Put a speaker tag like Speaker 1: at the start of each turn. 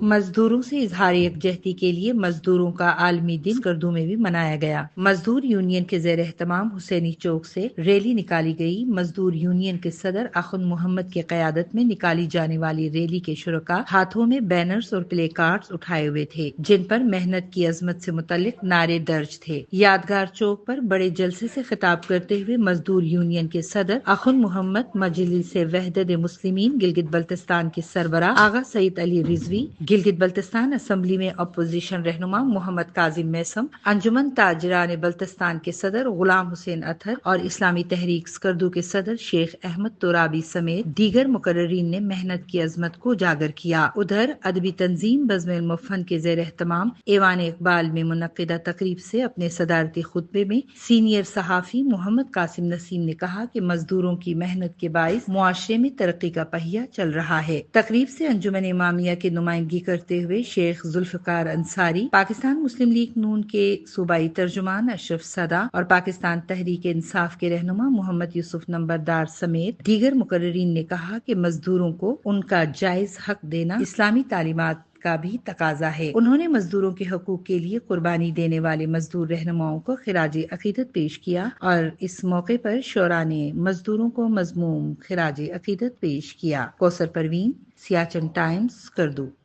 Speaker 1: مزدوروں سے اظہار یکجہتی کے لیے مزدوروں کا عالمی دن اسکردو میں بھی منایا گیا۔ مزدور یونین کے زیر اہتمام حسینی چوک سے ریلی نکالی گئی۔ مزدور یونین کے صدر اخن محمد کی قیادت میں نکالی جانے والی ریلی کے شرکاء ہاتھوں میں بینرز اور پلے کارڈز اٹھائے ہوئے تھے، جن پر محنت کی عظمت سے متعلق نعرے درج تھے۔ یادگار چوک پر بڑے جلسے سے خطاب کرتے ہوئے مزدور یونین کے صدر اخن محمد، مجلس وحدت مسلمین گلگت بلتستان کے سربراہ آغا سعید علی رضوی، گلگت بلتستان اسمبلی میں اپوزیشن رہنما محمد کاظم میثم، انجمن تاجران بلتستان کے صدر غلام حسین اطہر اور اسلامی تحریک اسکردو کے صدر شیخ احمد ترابی سمیت دیگر مقررین نے محنت کی عظمت کو اجاگر کیا۔ ادھر ادبی تنظیم بزم المفن کے زیر اہتمام ایوان اقبال میں منعقدہ تقریب سے اپنے صدارتی خطبے میں سینئر صحافی محمد قاسم نسیم نے کہا کہ مزدوروں کی محنت کے باعث معاشرے میں ترقی کا پہیہ چل رہا ہے۔ تقریب سے انجمن امامیہ کے نمائندگی کرتے ہوئے شیخ ذوالفقار انصاری، پاکستان مسلم لیگ نون کے صوبائی ترجمان اشرف صدا اور پاکستان تحریک انصاف کے رہنما محمد یوسف نمبردار سمیت دیگر مقررین نے کہا کہ مزدوروں کو ان کا جائز حق دینا اسلامی تعلیمات کا بھی تقاضا ہے۔ انہوں نے مزدوروں کے حقوق کے لیے قربانی دینے والے مزدور رہنماؤں کو خراج عقیدت پیش کیا اور اس موقع پر شعراء نے مزدوروں کو مضموم خراج عقیدت پیش کیا۔ کوثر پروین، سیاچن ٹائمز، اسکردو۔